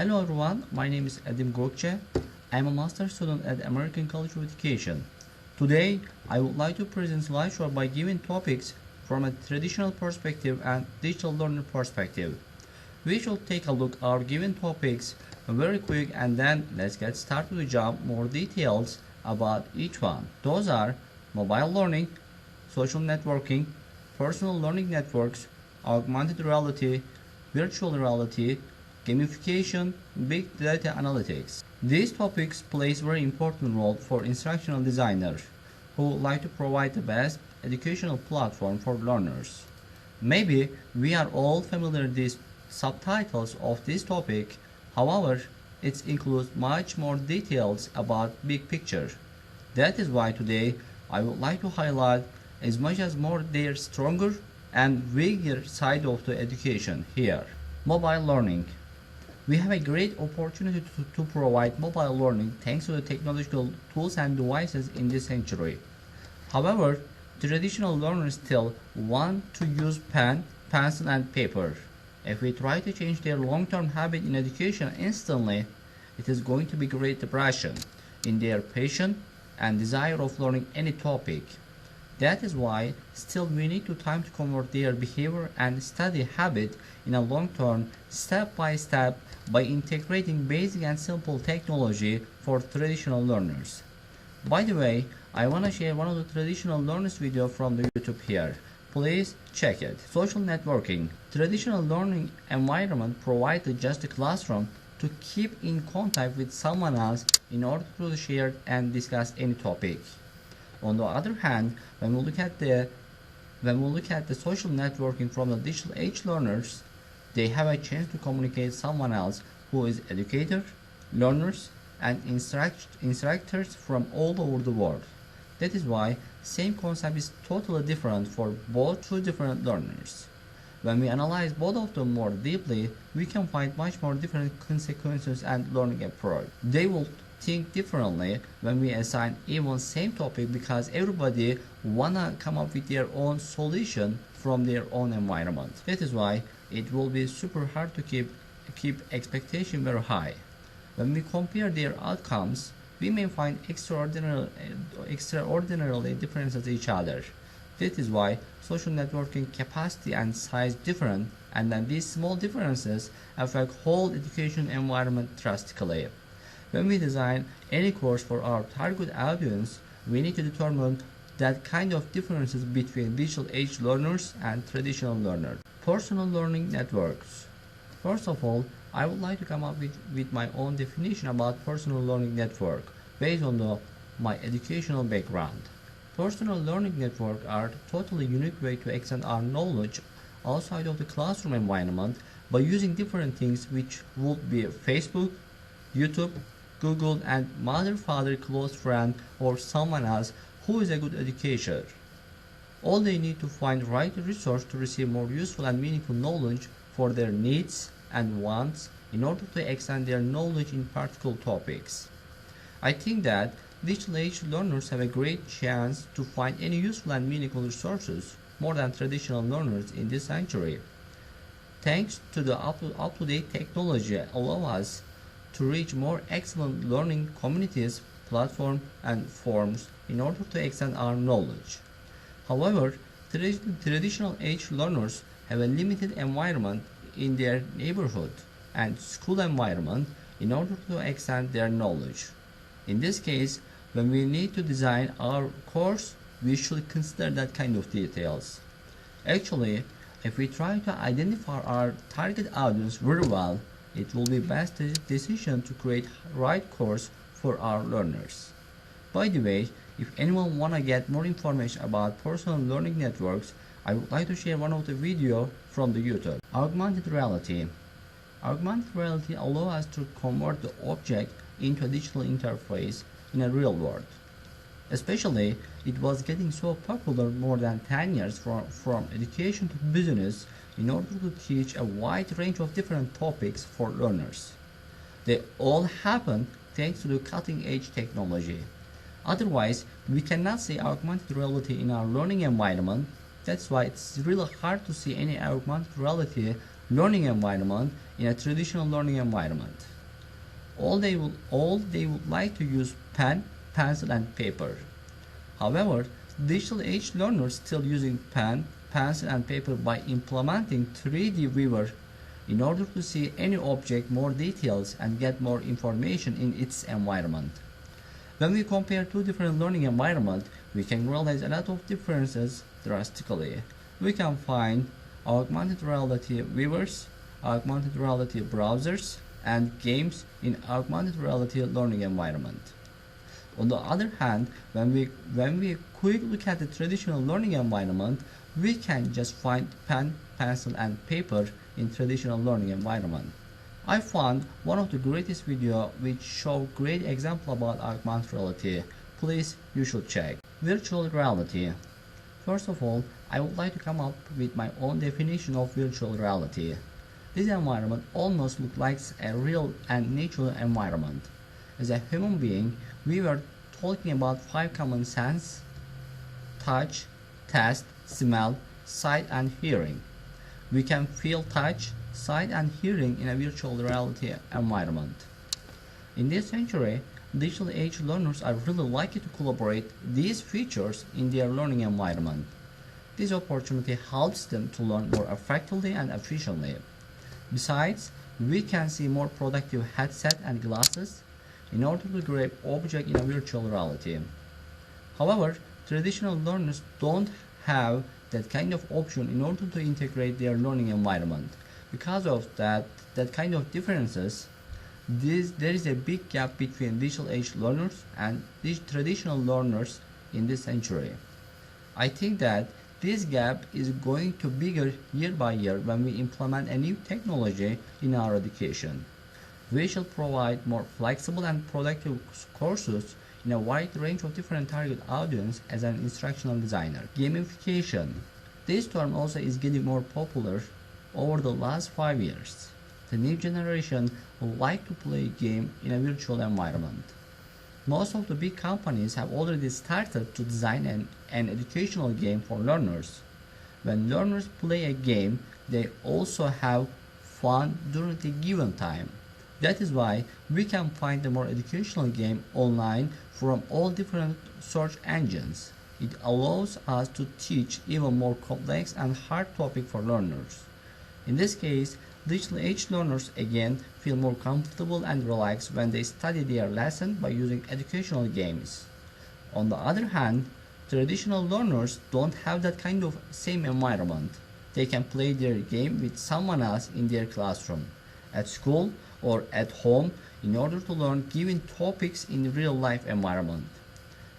Hello everyone, my name is Edim Gökçe. I'm a master student at American College of Education. Today, I would like to present a slideshow by giving topics from a traditional perspective and digital learner perspective. We should take a look at our given topics very quick and then let's get started to jump more details about each one. Those are mobile learning, social networking, personal learning networks, augmented reality, virtual reality, gamification, big data analytics. These topics play a very important role for instructional designers who would like to provide the best educational platform for learners. Maybe we are all familiar with these subtitles of this topic, however, it includes much more details about big picture. That is why today I would like to highlight as much as more their stronger and bigger side of the education here. Mobile learning. We have a great opportunity to provide mobile learning thanks to the technological tools and devices in this century. However, traditional learners still want to use pen, pencil and paper. If we try to change their long-term habit in education instantly, it is going to be great depression in their passion and desire of learning any topic. That is why still we need time to convert their behavior and study habit in a long term, step by step, by integrating basic and simple technology for traditional learners. By the way, I want to share one of the traditional learners video from the YouTube here. Please check it. Social networking. Traditional learning environment provided just a classroom to keep in contact with someone else in order to share and discuss any topic. On the other hand, when we look at the social networking from the digital age learners, they have a chance to communicate with someone else who is educator, learners, and instructors from all over the world. That is why same concept is totally different for both two different learners. When we analyze both of them more deeply, we can find much more different consequences and learning approach. They will think differently when we assign even same topic because everybody wanna come up with their own solution from their own environment. That is why it will be super hard to keep expectation very high. When we compare their outcomes, we may find extraordinarily differences each other. That is why social networking capacity and size different, and then these small differences affect whole education environment drastically. When we design any course for our target audience, we need to determine that kind of differences between digital age learners and traditional learners. Personal learning networks. First of all, I would like to come up with my own definition about personal learning network based on my educational background. Personal learning networks are a totally unique way to extend our knowledge outside of the classroom environment by using different things which would be Facebook, YouTube, Google, and mother, father, close friend, or someone else who is a good educator. All they need to find right resource to receive more useful and meaningful knowledge for their needs and wants in order to extend their knowledge in particular topics. I think that digital age learners have a great chance to find any useful and meaningful resources more than traditional learners in this century. Thanks to the up-to-date technology allow us to reach more excellent learning communities, platforms, and forums in order to extend our knowledge. However, traditional age learners have a limited environment in their neighborhood and school environment in order to extend their knowledge. In this case, when we need to design our course, we should consider that kind of details. Actually, if we try to identify our target audience very well, it will be best decision to create right course for our learners. By the way, if anyone wanna get more information about personal learning networks, I would like to share one of the video from the YouTube. Augmented reality. Augmented reality allows us to convert the object into a digital interface in a real world. Especially, it was getting so popular more than 10 years from education to business in order to teach a wide range of different topics for learners. They all happen thanks to the cutting-edge technology. Otherwise, we cannot see augmented reality in our learning environment. That's why it's really hard to see any augmented reality learning environment in a traditional learning environment. all they would like to use pen, pencil and paper. However, digital age learners still using pen, pencil and paper by implementing 3D viewer in order to see any object more details and get more information in its environment. When we compare two different learning environments, we can realize a lot of differences drastically. We can find augmented reality viewers, augmented reality browsers, and games in augmented reality learning environment. On the other hand, when we quick look at the traditional learning environment, we can just find pen, pencil, and paper in traditional learning environment. I found one of the greatest video which show great example about augmented reality. Please, you should check. Virtual reality. First of all, I would like to come up with my own definition of virtual reality. This environment almost looks like a real and natural environment. As a human being, we were talking about 5 common sense: touch, taste, smell, sight, and hearing. We can feel touch, sight, and hearing in a virtual reality environment. In this century, digital age learners are really likely to collaborate these features in their learning environment. This opportunity helps them to learn more effectively and efficiently. Besides, we can see more productive headset and glasses in order to grab objects in a virtual reality. However, traditional learners don't have that kind of option in order to integrate their learning environment. Because of that kind of differences, there is a big gap between digital age learners and these traditional learners in this century. I think that this gap is going to bigger year by year when we implement a new technology in our education. We shall provide more flexible and productive courses in a wide range of different target audience as an instructional designer. Gamification. This term also is getting more popular over the last 5 years. The new generation would like to play a game in a virtual environment. Most of the big companies have already started to design an educational game for learners. When learners play a game, they also have fun during the given time. That is why we can find a more educational game online from all different search engines. It allows us to teach even more complex and hard topic for learners. In this case, digital age learners again feel more comfortable and relaxed when they study their lesson by using educational games. On the other hand, traditional learners don't have that kind of same environment. They can play their game with someone else in their classroom, at school, or at home in order to learn given topics in real life environment.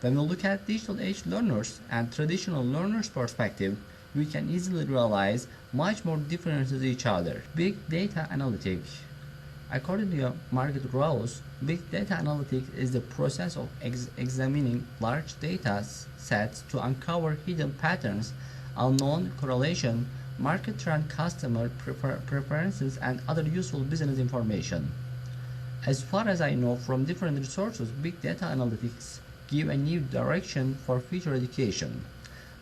When we look at digital age learners and traditional learners perspective, we can easily realize much more differences each other. Big data analytics. According to Margaret Rose, big data analytics is the process of examining large data sets to uncover hidden patterns, unknown correlation, market trend, customer preferences, and other useful business information. As far as I know from different resources, big data analytics give a new direction for future education.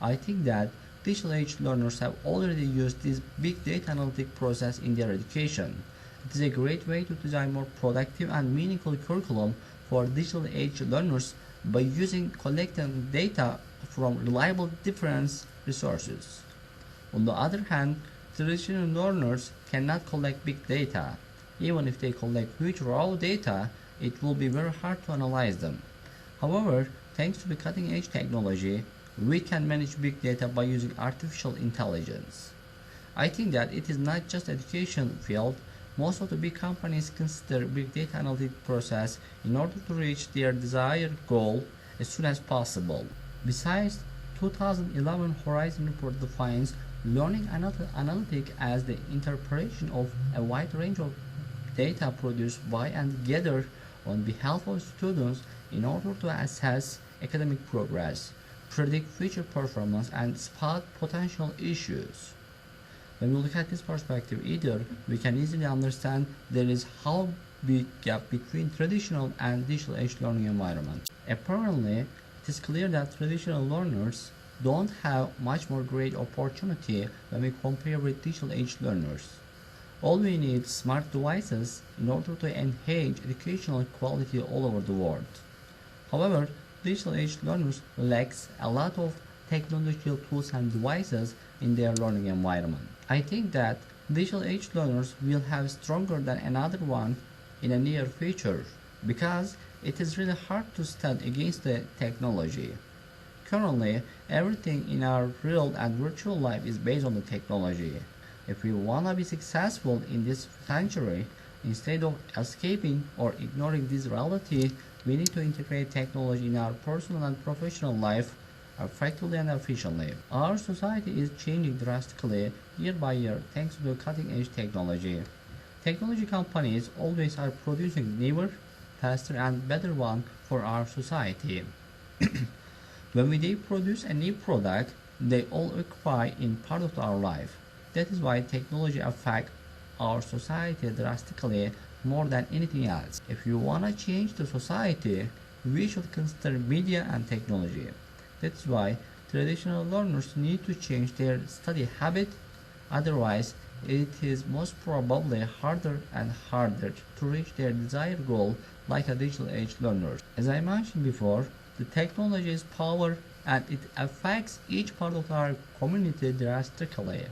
I think that digital age learners have already used this big data analytic process in their education. It is a great way to design more productive and meaningful curriculum for digital age learners by collecting data from reliable different resources. On the other hand, traditional learners cannot collect big data. Even if they collect huge raw data, it will be very hard to analyze them. However, thanks to the cutting-edge technology, we can manage big data by using artificial intelligence. I think that it is not just education field. Most of the big companies consider big data analytic process in order to reach their desired goal as soon as possible. Besides, 2011 Horizon report defines learning analytic as the interpretation of a wide range of data produced by and gathered on behalf of students in order to assess academic progress, predict future performance, and spot potential issues. When we look at this perspective, either we can easily understand there is how big gap between traditional and digital age learning environment. Apparently, it is clear that traditional learners don't have much more great opportunity when we compare with digital age learners. All we need is smart devices in order to enhance educational quality all over the world. However, digital age learners lack a lot of technological tools and devices in their learning environment. I think that digital age learners will have stronger than another one in the near future because it is really hard to stand against the technology. Currently, everything in our real and virtual life is based on the technology. If we want to be successful in this century, instead of escaping or ignoring this reality, we need to integrate technology in our personal and professional life effectively and efficiently. Our society is changing drastically year by year thanks to the cutting edge technology. Technology companies always are producing newer, faster and better one for our society. When they produce a new product, they all occupy in part of our life. That is why technology affects our society drastically more than anything else. If you want to change the society, we should consider media and technology. That's why traditional learners need to change their study habit, otherwise it is most probably harder and harder to reach their desired goal like a digital age learner. As I mentioned before, the technology is power and it affects each part of our community drastically.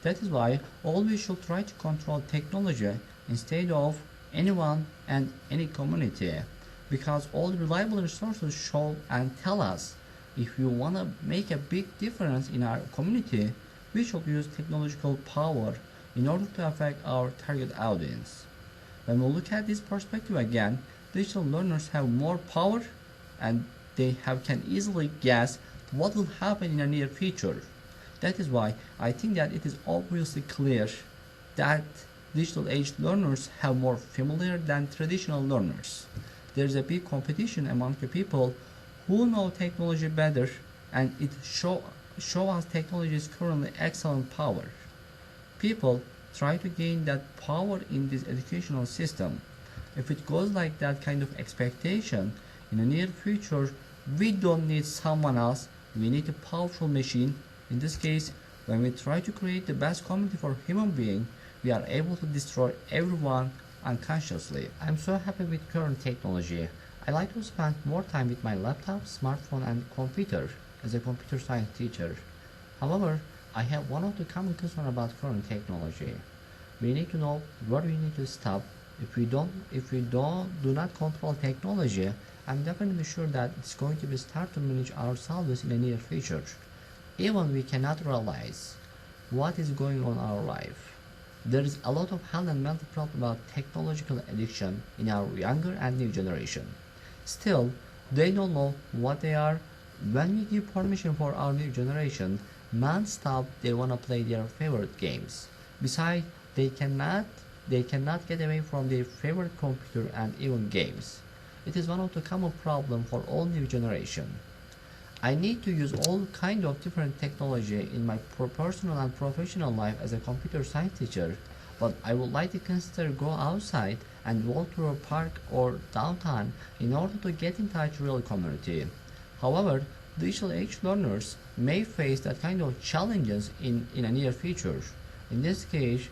That is why always should try to control technology instead of anyone and any community, because all reliable resources show and tell us if you want to make a big difference in our community, we should use technological power in order to affect our target audience. When we look at this perspective again, digital learners have more power and can easily guess what will happen in the near future. That is why I think that it is obviously clear that digital age learners have more familiar than traditional learners. There is a big competition among the people who know technology better, and it show us technology is currently excellent power. People try to gain that power in this educational system. If it goes like that kind of expectation, in the near future, we don't need someone else, we need a powerful machine. In this case, when we try to create the best community for human being, we are able to destroy everyone unconsciously. I'm so happy with current technology. I like to spend more time with my laptop, smartphone and computer as a computer science teacher. However, I have one of the common concern about current technology. We need to know where we need to stop. If we do not control technology, I'm definitely sure that it's going to be start to manage ourselves in the near future. Even we cannot realize what is going on in our life. There is a lot of health and mental problem about technological addiction in our younger and new generation. Still, they don't know what they are. When we give permission for our new generation, non-stop they wanna play their favorite games. Besides, they cannot get away from their favorite computer and even games. It is one of the common problem for all new generation. I need to use all kind of different technology in my personal and professional life as a computer science teacher, but I would like to consider go outside and walk through a park or downtown in order to get in touch with real community. However, digital age learners may face that kind of challenges in a near future. In this case,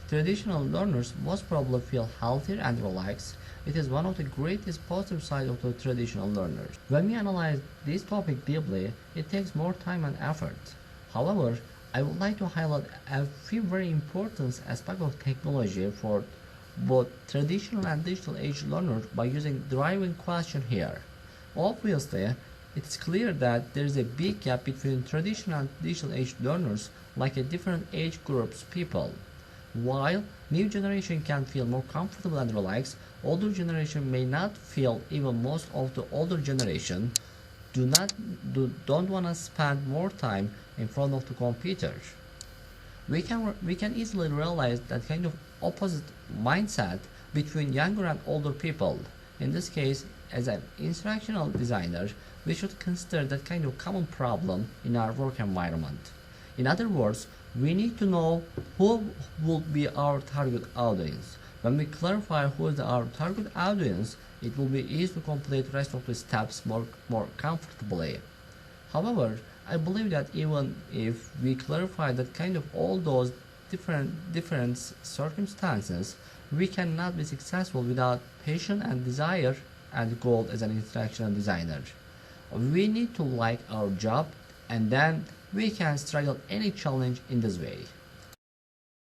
traditional learners most probably feel healthier and relaxed. It is one of the greatest positive sides of the traditional learners. When we analyze this topic deeply, it takes more time and effort. However, I would like to highlight a few very important aspects of technology for both traditional and digital age learners by using driving question here. Obviously, it is clear that there is a big gap between traditional and digital age learners, like a different age groups people. While new generation can feel more comfortable and relaxed, older generation may not feel. Even most of the older generation don't want to spend more time in front of the computer. We can easily realize that kind of opposite mindset between younger and older people. In this case, as an instructional designer, we should consider that kind of common problem in our work environment. In other words, we need to know who will be our target audience. When we clarify who is our target audience, it will be easy to complete the rest of the steps more comfortably. However, I believe that even if we clarify that kind of all those different circumstances, we cannot be successful without passion and desire and goal as an instructional designer. We need to like our job, and then we can struggle any challenge in this way.